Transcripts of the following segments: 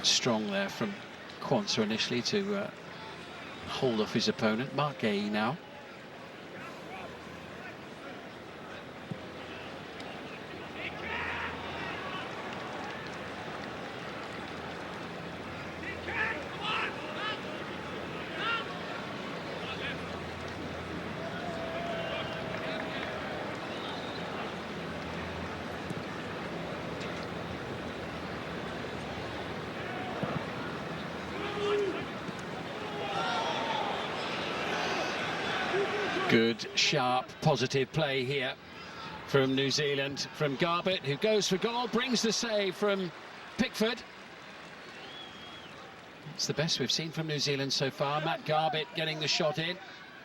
strong there from Quansah initially to hold off his opponent. Marc Guéhi now. Good, sharp, positive play here from New Zealand, from Garbutt, who goes for goal, brings the save from Pickford. It's the best we've seen from New Zealand so far. Matt Garbutt getting the shot in.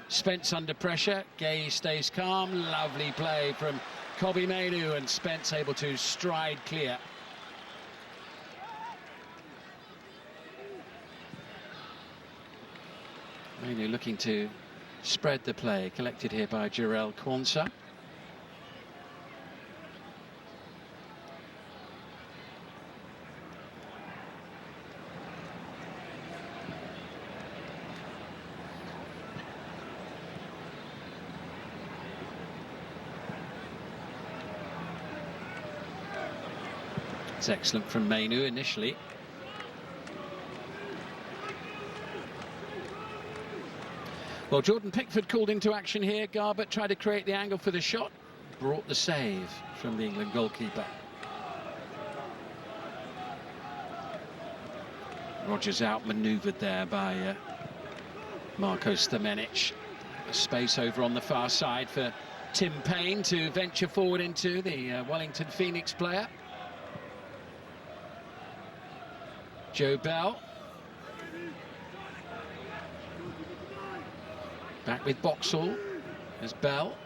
Spence under pressure. Guéhi stays calm. Lovely play from Kobbie Mainoo, and Spence able to stride clear. Mainoo looking to spread the play, collected here by Jarell Quansah. It's excellent from Mainoo initially. Well, Jordan Pickford called into action here. Garbutt tried to create the angle for the shot. Brought the save from the England goalkeeper. Rogers outmanoeuvred there by Marko Stamenic. A space over on the far side for Tim Paine to venture forward into, the Wellington Phoenix player. Joe Bell. Back with Boxall as Bell.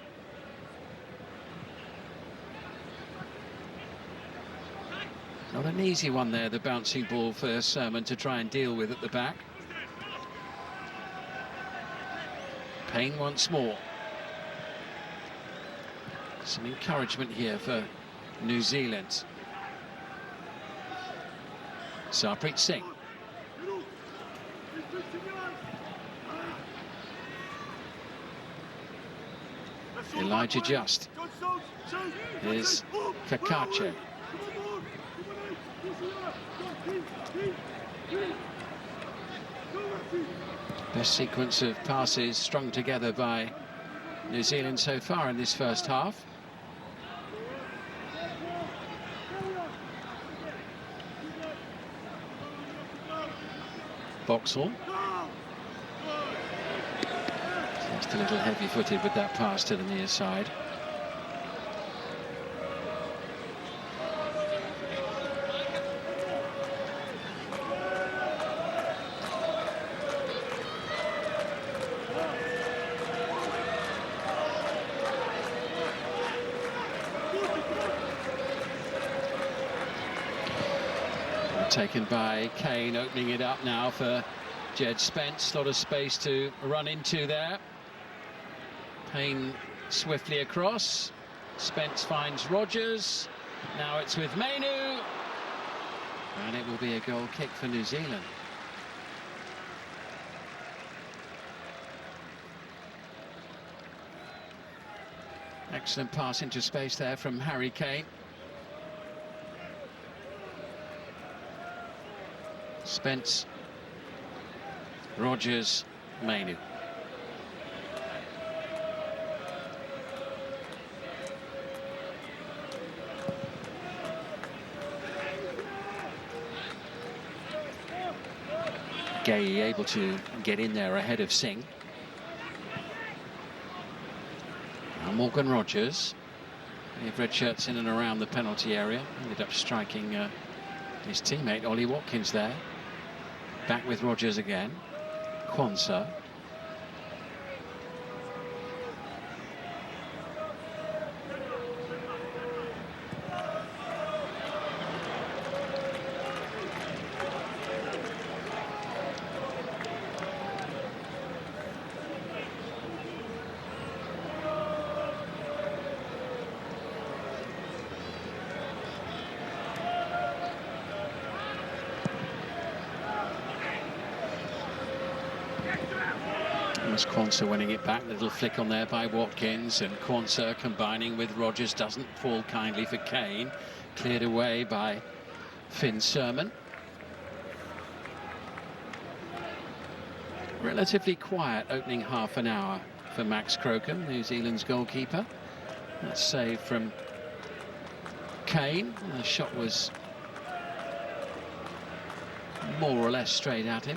Not an easy one there, the bouncing ball for Surman to try and deal with at the back. Paine once more. Some encouragement here for New Zealand. Sarpreet Singh. Elijah Just. Here's Cacace. Best sequence of passes strung together by New Zealand so far in this first half. Boxall. Just a little heavy-footed with that pass to the near side. Taken by Kane, opening it up now for Jed Spence. A lot of space to run into there. Paine swiftly across. Spence finds Rogers. Now it's with Mainoo. And it will be a goal kick for New Zealand. Excellent pass into space there from Harry Kane. Spence, Rogers, Mainoo. Guéhi able to get in there ahead of Singh. Now Morgan Rogers. We have red shirts in and around the penalty area. Ended up striking his teammate Ollie Watkins there. Back with Rogers again. Quansah. Thomas Quansah winning it back. Little flick on there by Watkins, and Quansah combining with Rogers doesn't fall kindly for Kane. Cleared away by Finn Surman. Relatively quiet opening half an hour for Max Crocombe, New Zealand's goalkeeper. That save from Kane. The shot was more or less straight at him,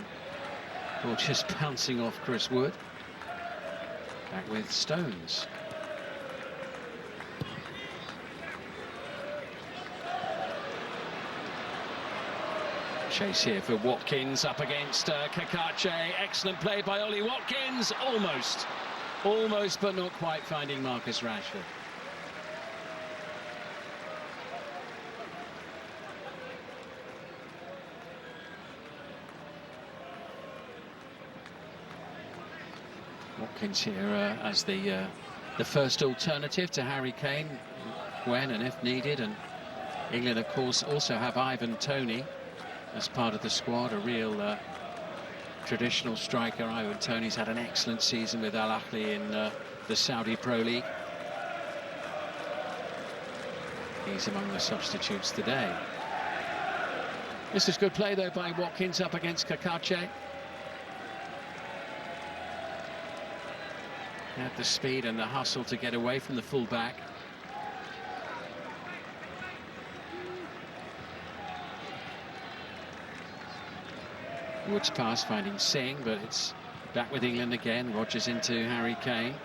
or just bouncing off Chris Wood. Back with Stones. Chase here for Watkins up against Kakache. Excellent play by Ollie Watkins. Almost, but not quite finding Marcus Rashford. Watkins here as the first alternative to Harry Kane when and if needed. And England, of course, also have Ivan Toney as part of the squad, a real traditional striker. Ivan Toney's had an excellent season with Al Ahly in the Saudi Pro League. He's among the substitutes today. This is good play though by Watkins up against Kakache. Had the speed and the hustle to get away from the full-back. Wood's pass finding Singh, but it's back with England again. Rogers into Harry Kane.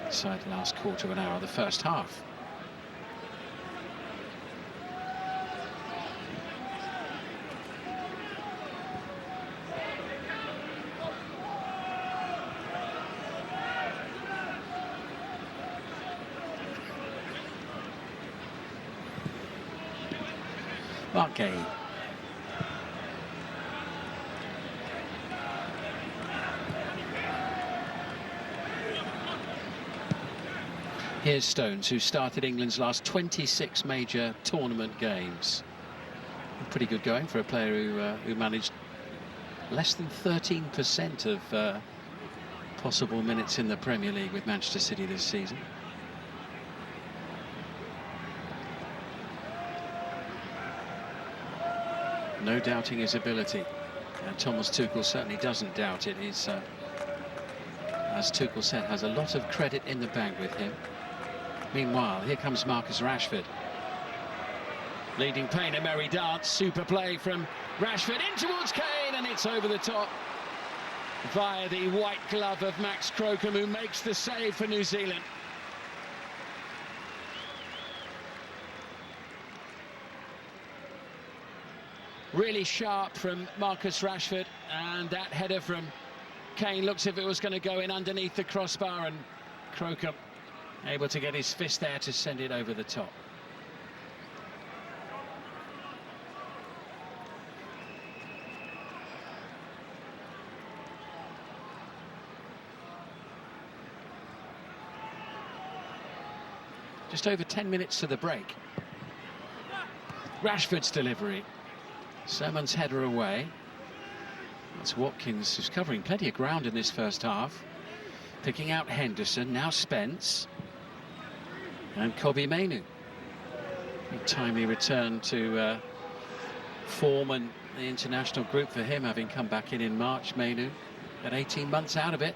Inside the last quarter of an hour of the first half. Mark Gay. Here's Stones, who started England's last 26 major tournament games. Pretty good going for a player who managed less than 13% of possible minutes in the Premier League with Manchester City this season. No doubting his ability, and Thomas Tuchel certainly doesn't doubt it. He's, as Tuchel said, has a lot of credit in the bank with him. Meanwhile, here comes Marcus Rashford. Leading Payne, a merry dance. Super play from Rashford in towards Kane, and it's over the top via the white glove of Max Crocombe, who makes the save for New Zealand. Really sharp from Marcus Rashford, and that header from Kane looks as if it was going to go in underneath the crossbar, and Crocombe able to get his fist there to send it over the top. Just over 10 minutes to the break. Rashford's delivery. Surman's header away. That's Watkins, who's covering plenty of ground in this first half. Picking out Henderson, now Spence. And Kobbie Mainoo. A timely return to form and the international group for him, having come back in March. Mainoo got 18 months out of it,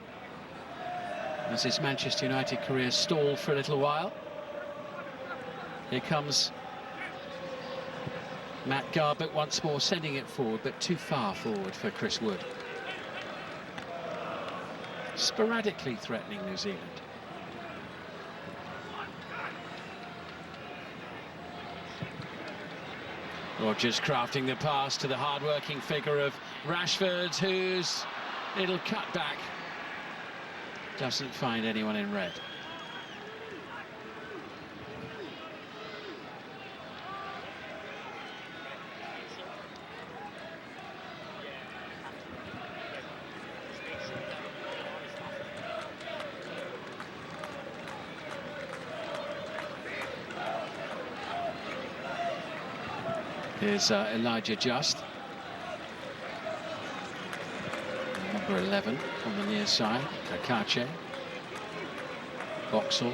as his Manchester United career stalled for a little while. Here comes Matt Garbutt once more, sending it forward, but too far forward for Chris Wood. Sporadically threatening New Zealand. Rogers crafting the pass to the hard-working figure of Rashford, whose little cutback doesn't find anyone in red. Here's Elijah Just. Number 11 on the near side. Akache. Boxall.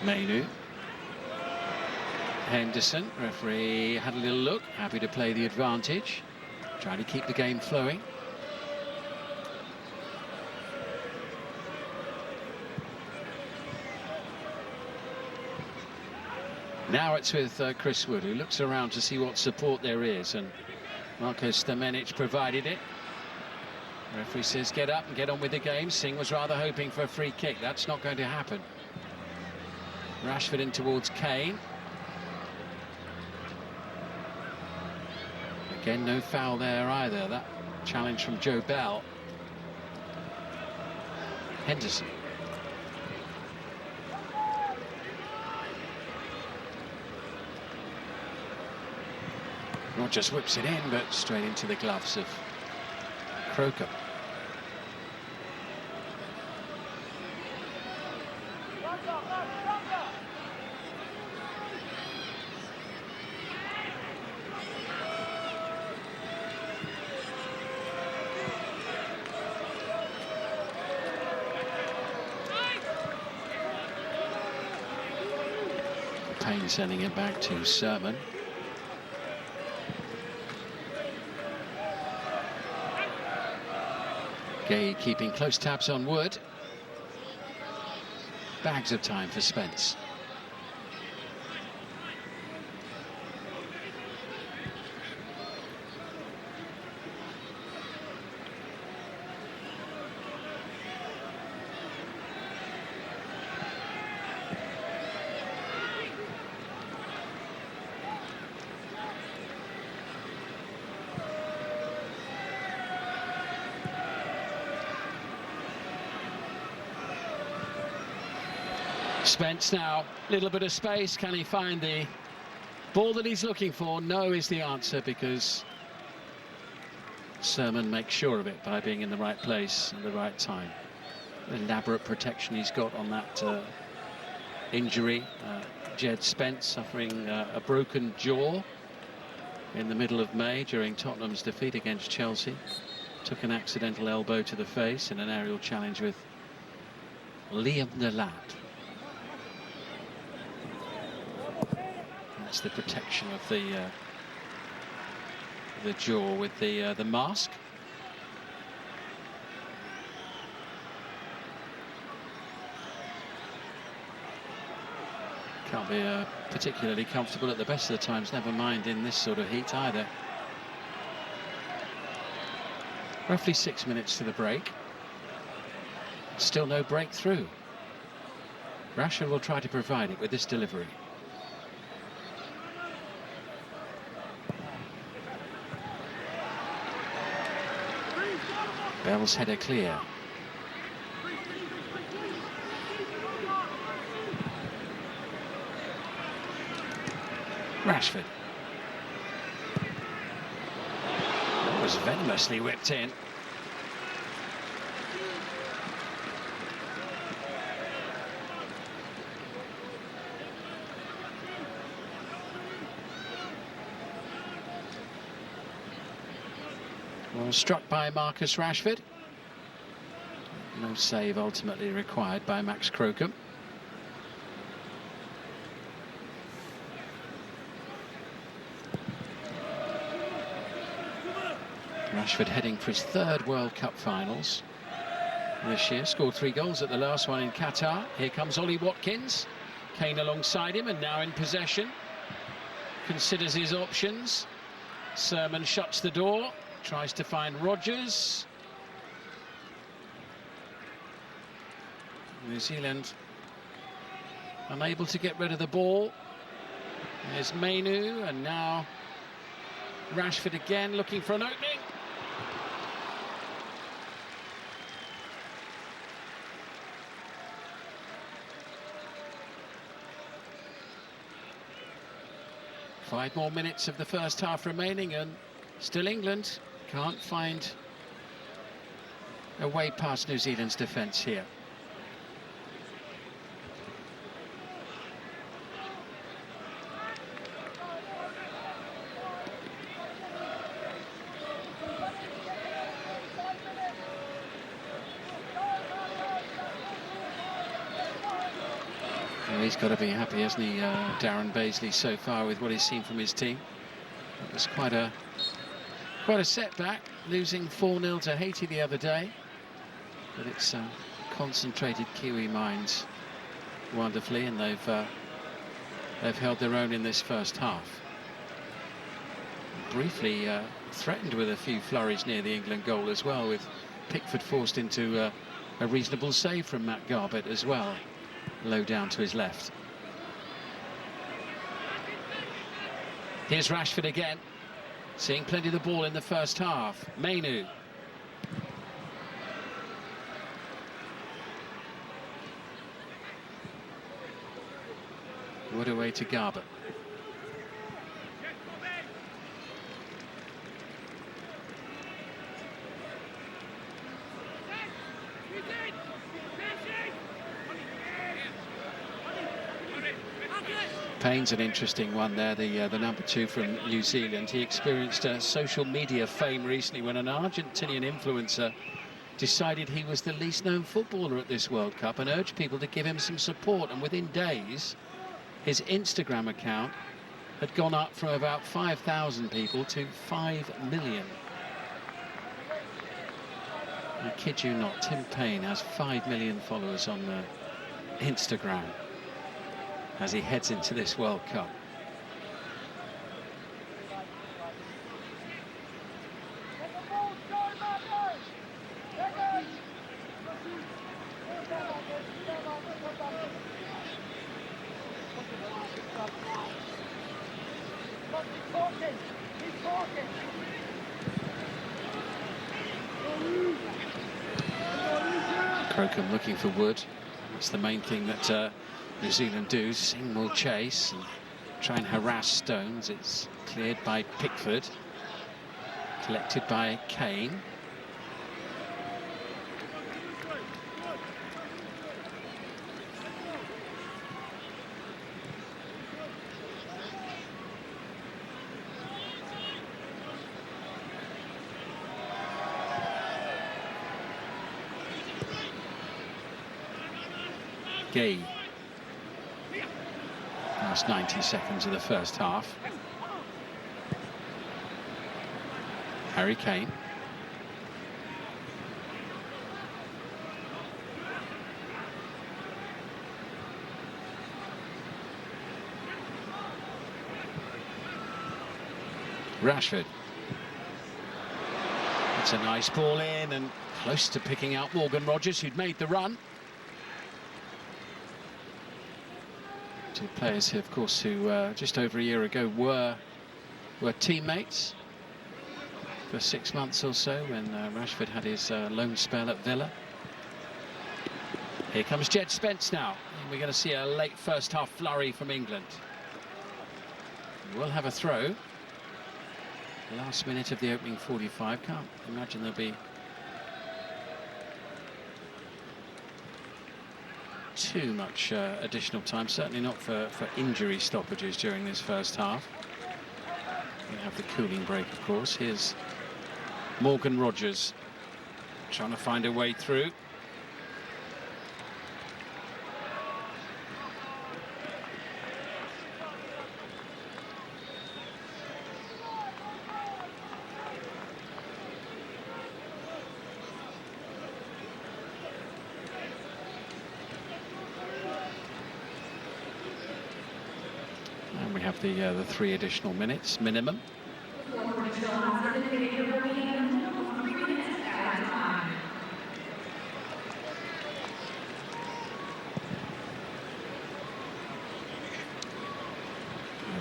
Mainu. Henderson, referee had a little look, happy to play the advantage, trying to keep the game flowing. Now it's with Chris Wood, who looks around to see what support there is, and Marko Stamenic provided it. The referee says get up and get on with the game. Singh was rather hoping for a free kick. That's not going to happen. Rashford in towards Kane. Again, no foul there either. That challenge from Joe Bell. Henderson. Not just whips it in, but straight into the gloves of Crocombe. Payne sending it back to Sermon. Gay keeping close tabs on Wood. Bags of time for Spence. Spence now, little bit of space. Can he find the ball that he's looking for? No is the answer, because Sermon makes sure of it by being in the right place at the right time. Elaborate protection he's got on that injury. Jed Spence suffering a broken jaw in the middle of May during Tottenham's defeat against Chelsea. Took an accidental elbow to the face in an aerial challenge with Liam Delat. That's the protection of the jaw with the mask. Can't be particularly comfortable at the best of the times, never mind in this sort of heat either. Roughly 6 minutes to the break. Still no breakthrough. Rashford will try to provide it with this delivery. Bell's header clear. Rashford. That was venomously whipped in. Well, struck by Marcus Rashford. No save ultimately required by Max Crocombe. Rashford heading for his third World Cup finals this year. Scored 3 goals at the last one in Qatar. Here comes Ollie Watkins. Kane alongside him and now in possession. Considers his options. Sermon shuts the door. Tries to find Rodgers. New Zealand unable to get rid of the ball. There's Mainu, and now Rashford again looking for an opening. Five more minutes of the first half remaining, and still England can't find a way past New Zealand's defence here. Well, he's got to be happy, hasn't he, Darren Baisley, so far with what he's seen from his team. It was quite a setback, losing 4-0 to Haiti the other day. But it's concentrated Kiwi minds wonderfully, and they've held their own in this first half. Briefly threatened with a few flurries near the England goal as well, with Pickford forced into a reasonable save from Matt Garbett as well, low down to his left. Here's Rashford again, seeing plenty of the ball in the first half. Mainoo. Wood away to Garbett. Payne's an interesting one there, the number 2 from New Zealand. He experienced social media fame recently when an Argentinian influencer decided he was the least known footballer at this World Cup and urged people to give him some support, and within days his Instagram account had gone up from about 5,000 people to 5 million. I kid you not, Tim Payne has 5 million followers on Instagram as he heads into this World Cup. Crocombe looking for Wood. That's the main thing that New Zealand do. Singh will chase and try and harass Stones. It's cleared by Pickford, collected by Kane. Gay. Last 90 seconds of the first half. Harry Kane. Rashford. It's a nice ball in and close to picking out Morgan Rogers, who'd made the run. Two players here, of course, who just over a year ago were teammates for 6 months or so when Rashford had his loan spell at Villa. Here comes Jed Spence now, and we're going to see a late first half flurry from England. We'll have a throw. Last minute of the opening 45. Can't imagine there'll be too much additional time, certainly not for injury stoppages during this first half. We have the cooling break, of course. Here's Morgan Rogers trying to find a way through. We have the 3 additional minutes minimum. No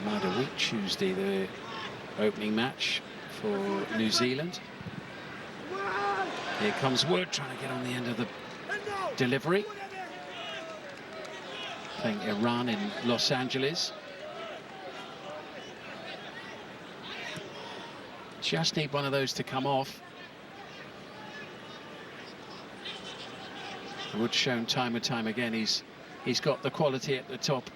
matter week, Tuesday, the opening match for New Zealand. Here comes Wood trying to get on the end of the delivery. Playing Iran in Los Angeles. Just need one of those to come off. Wood's shown time and time again he's got the quality at the top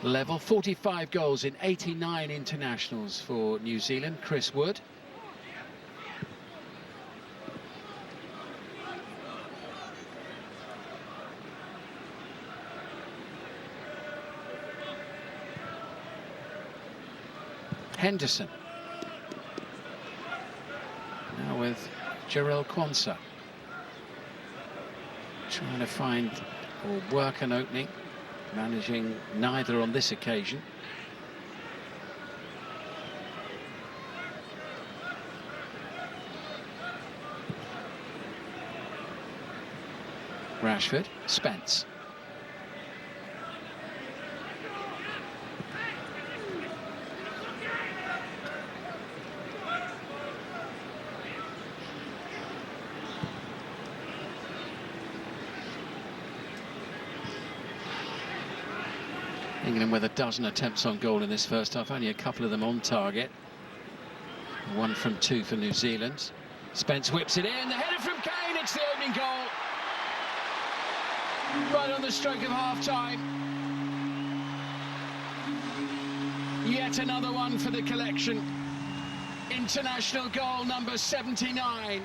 level. 45 goals in 89 internationals for New Zealand, Chris Wood. Henderson. Now with Jarell Quansah. Trying to find or work an opening, managing neither on this occasion. Rashford, Spence. England with a dozen attempts on goal in this first half, only a couple of them on target. 1 from 2 for New Zealand. Spence whips it in, the header from Kane, it's the opening goal. Right on the stroke of half-time. Yet another one for the collection. International goal number 79.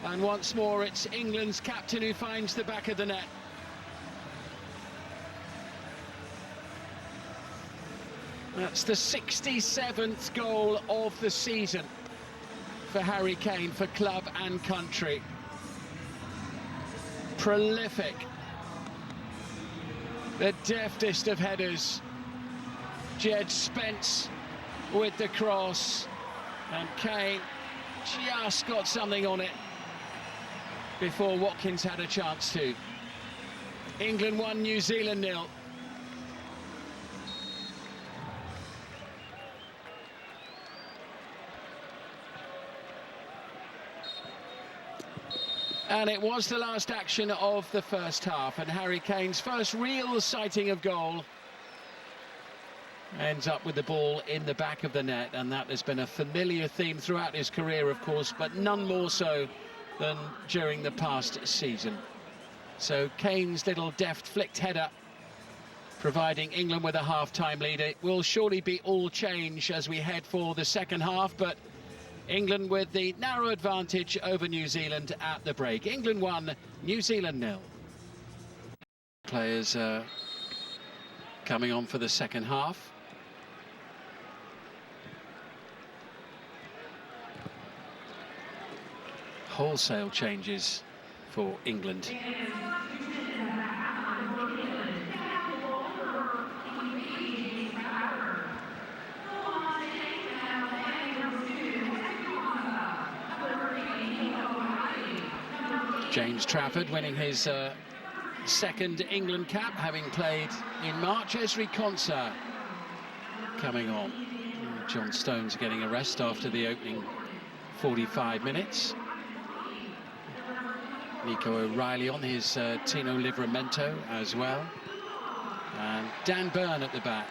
And once more, it's England's captain who finds the back of the net. That's the 67th goal of the season for Harry Kane, for club and country. Prolific. The deftest of headers. Jed Spence with the cross. And Kane just got something on it before Watkins had a chance to. England 1, New Zealand 0. And it was the last action of the first half, and Harry Kane's first real sighting of goal ends up with the ball in the back of the net, and that has been a familiar theme throughout his career, of course, but none more so than during the past season. So Kane's little deft flicked header providing England with a half-time lead. It will surely be all change as we head for the second half, but England with the narrow advantage over New Zealand at the break. England 1, New Zealand 0. Players coming on for the second half. Wholesale changes for England. James Trafford winning his second England cap, having played in March. Ezri Konsa coming on. John Stones getting a rest after the opening 45 minutes. Nico O'Reilly on his Tino Livramento as well. And Dan Burn at the back.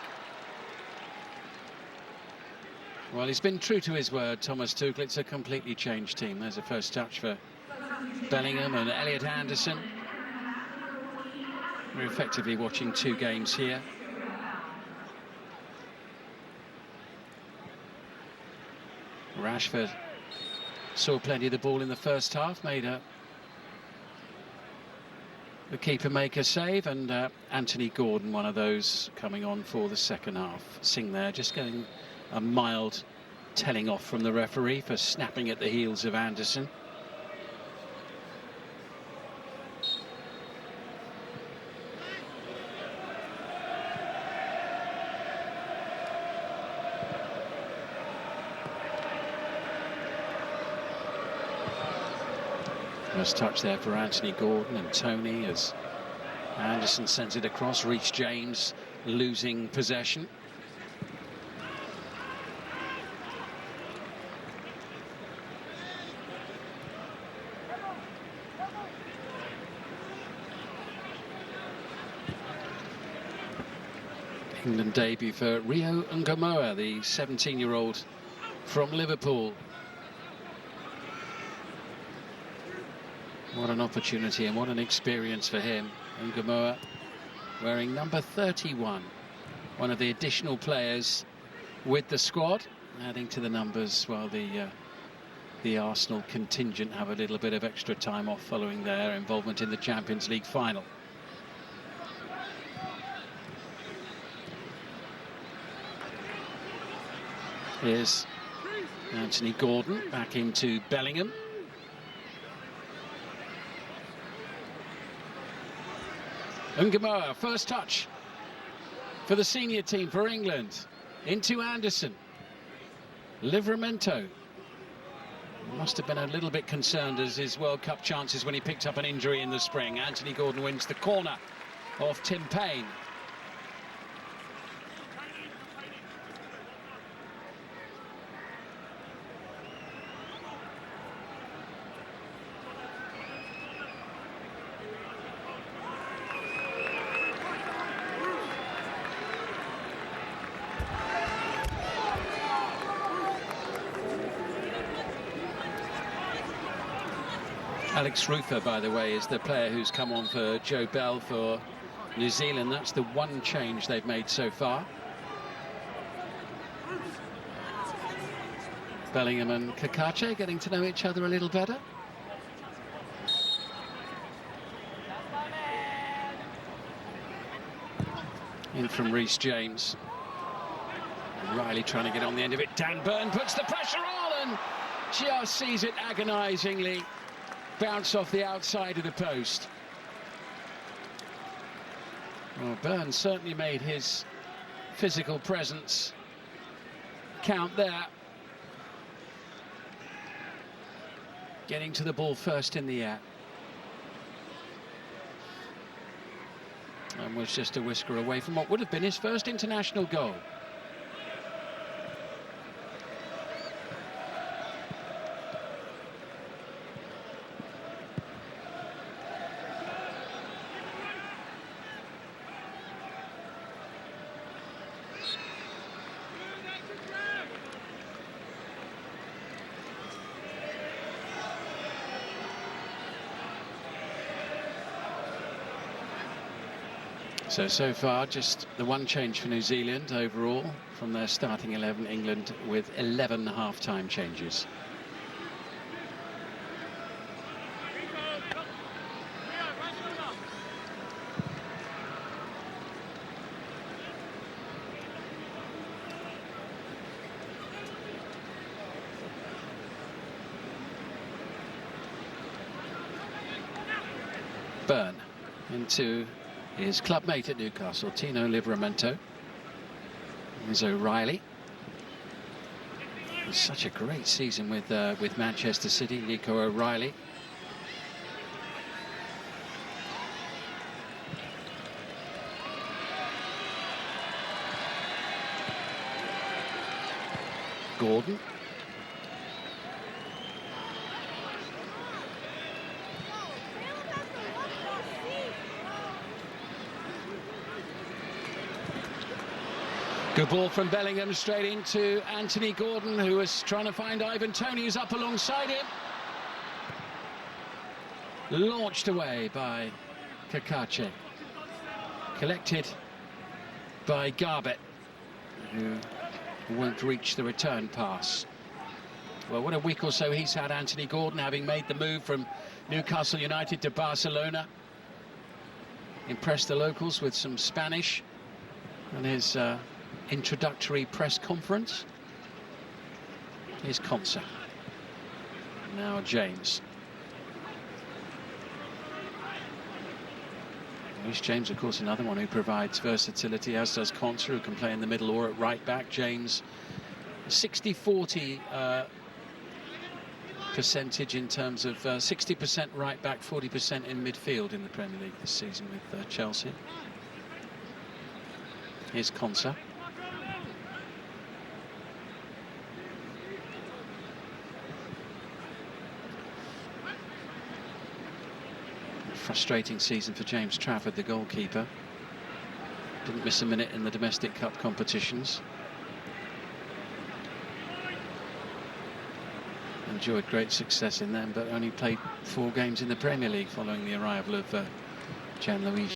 Well, he's been true to his word, Thomas Tuchel. It's a completely changed team. There's a first touch for Bellingham and Elliot Anderson. We're effectively watching 2 games here. Rashford saw plenty of the ball in the first half, made the keeper make a save, and Anthony Gordon, one of those, coming on for the second half. Singh there just getting a mild telling off from the referee for snapping at the heels of Anderson. First touch there for Anthony Gordon and Tony as Anderson sends it across. Reece James losing possession. England debut for Rio Ngomoa, the 17-year-old from Liverpool. What an opportunity and what an experience for him. Ngomoa wearing number 31, one of the additional players with the squad, adding to the numbers while the Arsenal contingent have a little bit of extra time off following their involvement in the Champions League final. Here's Anthony Gordon back into Bellingham. Ngomoa, first touch for the senior team for England. Into Anderson. Livramento must have been a little bit concerned as his World Cup chances when he picked up an injury in the spring. Anthony Gordon wins the corner off Tim Payne. Alex Rufer, by the way, is the player who's come on for Joe Bell for New Zealand. That's the one change they've made so far. Bellingham and Cacace getting to know each other a little better. In from Reece James. And Riley trying to get on the end of it. Dan Burn puts the pressure on and just sees it agonisingly bounce off the outside of the post. Well, Burns certainly made his physical presence count there. Getting to the ball first in the air. And was just a whisker away from what would have been his first international goal. So far, just the one change for New Zealand overall from their starting 11. England with 11 half-time changes. Burn into his clubmate at Newcastle, Tino Livramento. There's O'Reilly. Such a great season with Manchester City, Nico O'Reilly. Gordon. Good ball from Bellingham straight into Anthony Gordon, who was trying to find Ivan Toney, who's up alongside him. Launched away by Cacace. Collected by Garbett, who won't reach the return pass. Well, what a week or so he's had, Anthony Gordon, having made the move from Newcastle United to Barcelona. Impressed the locals with some Spanish and his introductory press conference. Here's Konsa. Now James. Reece James, of course, another one who provides versatility, as does Konsa, who can play in the middle or at right back. James, 60-40 percentage in terms of 60% right back, 40% in midfield in the Premier League this season with Chelsea. Here's Konsa. Frustrating season for James Trafford, the goalkeeper. Didn't miss a minute in the domestic cup competitions. Enjoyed great success in them, but only played 4 games in the Premier League following the arrival of Gianluigi.